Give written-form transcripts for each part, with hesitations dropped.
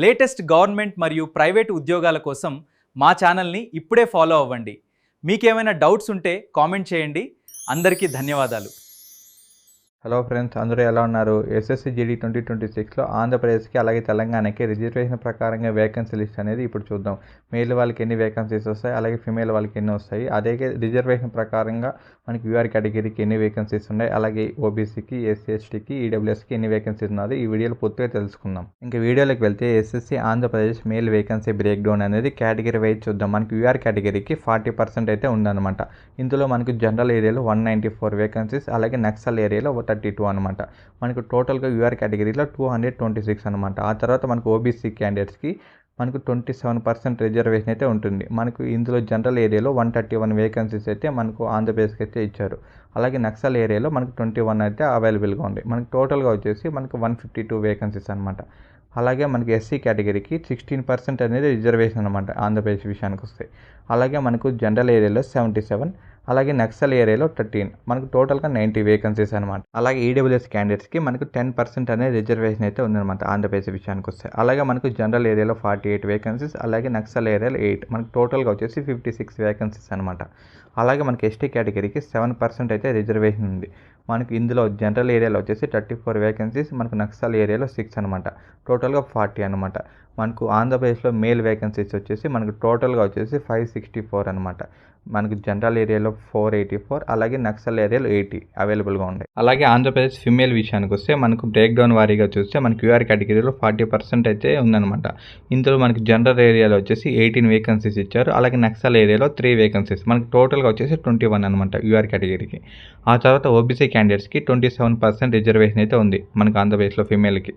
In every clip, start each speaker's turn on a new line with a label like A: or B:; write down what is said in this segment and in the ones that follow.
A: Latest government మరియు private ఉద్యోగాల కోసం మా ఛానల్ని ఇప్పుడే ఫాలో అవ్వండి. మీకేమైనా డౌట్స్ ఉంటే కామెంట్ చేయండి. అందరికీ ధన్యవాదాలు.
B: హలో ఫ్రెండ్స్, అందరూ ఎలా ఉన్నారు? ఎస్ఎస్సి జీడీ 2026లో ఆంధ్రప్రదేశ్కి అలాగే తెలంగాణకి రిజర్వేషన్ ప్రకారంగా వేకెన్సీ లిస్ట్ అనేది ఇప్పుడు చూద్దాం. మేల్ వాళ్ళకి ఎన్ని వేకెన్సీస్ వస్తాయి, అలాగే ఫిమేల్ వాళ్ళకి ఎన్ని వస్తాయి, అదే రిజర్వేషన్ ప్రకారంగా మనకి యూఆర్ కేటగిరీకి ఎన్ని వేకెన్సీస్ ఉన్నాయి, అలాగే ఓబీసీకి, ఎస్సీ ఎస్టీకి, ఈడబ్ల్యూఎస్కి ఎన్ని వేకెన్సీస్ ఉన్నది ఈ వీడియోలో పూర్తిగా తెలుసుకుందాం. ఇంకా వీడియోలోకి వెళ్తే SSC Andhra Pradesh male vacancy break down అనేది కేటగిరీ వైజ్ చూద్దాం. మనకి యూఆర్ కేటగిరీకి 40% అయితే ఉందన్నమాట. ఇందులో మనకు జనరల్ ఏరియాలో 194 వేకెన్సీస్, అలాగే నక్సల్ ఏరియాలో 32 అనమాట. మనకు టోటల్గా యూఆర్ కేటగిరీలో 226 అనమాట. ఆ తర్వాత మనకు ఓబీసీ క్యాండిడేట్స్కి మనకు 27% రిజర్వేషన్ అయితే ఉంటుంది. మనకు ఇందులో జనరల్ ఏరియాలో 131 వేకెన్సీస్ అయితే మనకు ఆంధ్రప్రదేశ్కి అయితే ఇచ్చారు. అలాగే నక్సల్ ఏరియాలో మనకు 21 అయితే అవైలబుల్గా ఉంది. మనకు టోటల్గా వచ్చేసి మనకు 152 వేకెన్సీస్ అనమాట. అలాగే మనకి ఎస్సీ కేటగిరీకి 16% అనేది రిజర్వేషన్ అనమాట ఆంధ్రప్రదేశ్ విషయానికి వస్తే. అలాగే మనకు జనరల్ ఏరియాలో 77, అలాగే నక్సల్ ఏరియాలో 13, మనకు టోటల్గా 90 వేకెన్సీస్ అనమాట. అలాగే ఈడబ్ల్యూఎస్ క్యాండిడేట్స్కి మనకు 10% అనేది రిజర్వేషన్ అయితే ఉందన్నమాట ఆంధ్రప్రదేశ్ విషయానికి వస్తే. అలాగే మనకు జనరల్ ఏరియాలో 48 వేకెన్సీస్, అలాగే నక్సల్ ఏరియాలో 8, మనకు టోటల్గా వచ్చేసి 56 వేకెన్సీస్ అనమాట. అలాగే మనకి ఎస్టీ కేటగిరీకి 7% అయితే రిజర్వేషన్ ఉంది. మనకు ఇందులో జనరల్ ఏరియాలో వచ్చేసి 34 వేకెన్సీస్, మనకు నక్సల్ ఏరియాలో 6 అనమాట. టోటల్గా 40 అనమాట. మనకు ఆంధ్రప్రదేశ్లో మేల్ వేకెన్సీస్ వచ్చేసి మనకు టోటల్గా వచ్చేసి 564 అనమాట. మనకు జనరల్ ఏరియాలో 484, అలాగే నక్సల్ ఏరియాలో 80 అవైలబుల్గా ఉన్నాయి. అలాగే ఆంధ్రప్రదేశ్ ఫిమేల్ విషయానికి వస్తే మనకు బ్రేక్ డౌన్ వారీగా చూస్తే మనకు యూఆర్ కేటగిరీలో 40% అయితే ఉందన్నమాట. ఇందులో మనకి జనరల్ ఏరియాలో వచ్చేసి 18 వేకెన్సీస్ ఇచ్చారు, అలాగే నక్సల్ ఏరియాలో 3 వేకెన్సీస్, మనకు టోటల్గా వచ్చేసి 21 అనమాట యూఆర్ కేటగిరీకి. ఆ తర్వాత ఓబీసీ క్యాండిడేట్స్కి 27% రిజర్వేషన్ అయితే ఉంది మనకు ఆంధ్రప్రదేశ్లో ఫిమేల్కి.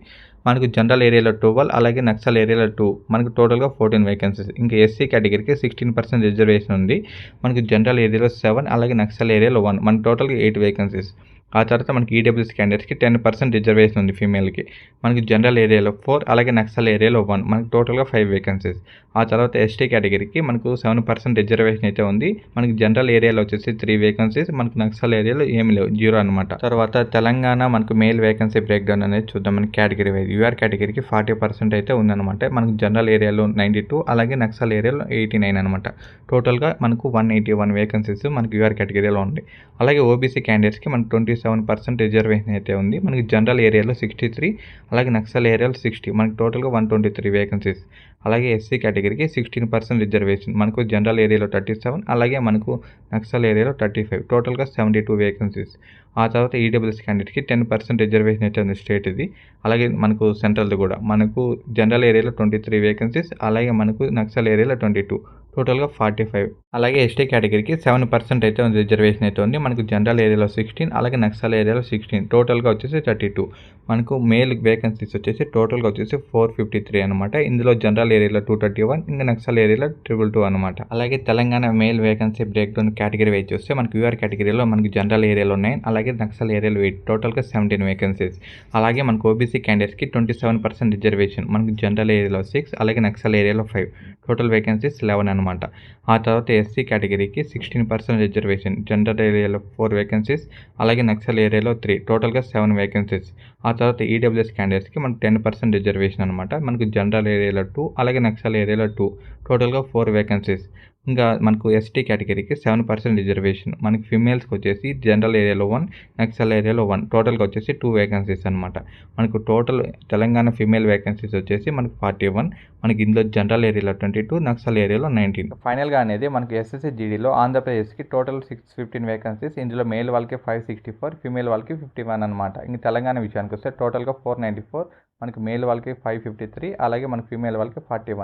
B: మనకు జనరల్ ఏరియాలో 12, అలాగే నక్సల్ ఏరియాలో 2, మనకు టోటల్గా 14 వేకెన్సీస్. ఇంకా ఎస్సీ కేటగిరీకి 16% రిజర్వేషన్ ఉంది. మనకు జనరల్ ఏరియాలో 7, అలాగే నక్సల్ ఏరియాలో 1, మనకు టోటల్గా 8 వేకెన్సీస్. ఆ తర్వాత మనకి ఈడబ్ల్యూఎస్ క్యాండిడేట్స్కి 10% రిజర్వేషన్ ఉంది ఫీమేల్కి. మనకి జనరల్ ఏరియాలో 4, అలాగే నక్సల్ ఏరియాలో 1, మనకు టోటల్గా 5 వేకెన్సీస్. ఆ తర్వాత ఎస్టీ కేటగిరీకి మనకు 7% రిజర్వేషన్ అయితే ఉంది. మనకి జనరల్ ఏరియాలో వచ్చేసి 3 వేకెన్సీస్, మనకు నక్సల్ ఏరియాలో ఏమి లేవు, 0 అనమాట. తర్వాత తెలంగాణ మనకు మేల్ వేకెన్సీ బ్రేక్ డౌన్ అనేది చూద్దాం. మనకి కేటగిరీ వైజ్ యూఆర్ కేటగిరీకి 40% అయితే ఉందన్నమాట. మనకు జనరల్ ఏరియాలో 92, అలాగే నక్సల్ ఏరియాలో 89 అనమాట. టోటల్గా మనకు 181 వేకెన్సీస్ మనకు యూఆర్ కేటగిరీలో ఉంది. అలాగే ఓబీసీ క్యాండిడేట్స్కి మనకు 27% రిజర్వేషన్ అయితే ఉంది. మనకి జనరల్ ఏరియాలో 63, అలాగే నక్సల్ ఏరియాలో 60, మనకి టోటల్గా 123 వేకెన్సీస్. అలాగే ఎస్సీ కేటగిరీకి 16% రిజర్వేషన్, మనకు జనరల్ ఏరియాలో 37, అలాగే మనకు నక్సల్ ఏరియాలో 35, టోటల్గా 72 వేకెన్సీస్. ఆ తర్వాత ఈడబ్ల్యూఎస్ క్యాండిడేట్కి 10% రిజర్వేషన్ అయితే ఉంది స్టేట్ ఇది. అలాగే మనకు సెంట్రల్ది కూడా మనకు జనరల్ ఏరియాలో 23 వేకెన్సీస్, అలాగే మనకు నక్సల్ ఏరియాలో 22, టోటల్గా 45. అలాగే ఎస్టీ కేటగిరీకి 7% అయితే రిజర్వేషన్ అయితే ఉంది. మనకు జనరల్ ఏరియాలో 16, అలాగే నక్సల్ ఏరియాలో 16, టోటల్గా వచ్చేసి 32. మనకు మేల్ వేకెన్సీస్ వచ్చేసి టోటల్గా వచ్చేసి 453 అనమాట. ఇందులో జనరల్ ఏరియాలో 231, ఇంకా నక్సల్ ఏరియాలో 222 అనమాట. అలాగే Telangana male vacancy break down category wise చూస్తే మనకు యూఆర్ కేటగిరీలో మనకు జనరల్ ఏరియాలో 9, అలాగే నక్సల్ ఏరియాలో 8, టోటల్గా 17 వేకెన్సీస్. అలాగే మనకు ఓబీసీ క్యాండిడేట్స్కి 27% రిజర్వేషన్, మనకు జనరల్ ఏరియాలో 6, అలాగే నక్సల్ ఏరియాలో 5, టోటల్ వేకెన్సీస్ 11 అనమాట. ఆ తర్వాత ఎస్సీ కేటగిరీకి 16% రిజర్వేషన్, జనరల్ ఏరియాలో 4 వేకెన్సీస్, అలాగే నక్సల్ ఏరియాలో 3, టోటల్గా 7 వేకెన్సీస్. ఆ తర్వాత ఈడబ్ల్యూఎస్ క్యాండిడేట్స్కి మనకు 10% రిజర్వేషన్ అనమాట. మనకు జనరల్ ఏరియాలో 2, అలాగే నక్సల్ ఏరియాలో 2, టోటల్గా 4 వేకెన్సీస్. ఇంకా మనకు ఎస్టీ కేటగిరీకి 7% రిజర్వేషన్, మనకి ఫిమేల్స్కి వచ్చేసి జనరల్ ఏరియాలో 1, నక్సల్ ఏరియాలో 1, టోటల్గా వచ్చేసి 2 వేకెన్సీస్ అనమాట. మనకు టోటల్ తెలంగాణ ఫిమేల్ వేకెన్సీస్ వచ్చేసి మనకు 41, మనకి ఇందులో జనరల్ ఏరియాలో 22, నక్సల్ ఏరియాలో 19. ఫైనల్గా అనేది మనకి ఎస్ఎస్సి జీడీలో ఆంధ్రప్రదేశ్కి టోటల్ 615 వేకెన్సీస్. ఇందులో మేల్ వాళ్ళకి 564, ఫిమేల్ వాళ్ళకి 51 అనమాట. ఇంక తెలంగాణ విషయానికి వస్తే టోటల్గా 494, మనకి మేల్ వాళ్ళకి 553, అలాగే మనకి ఫిమేల్ వాళ్ళకి 41.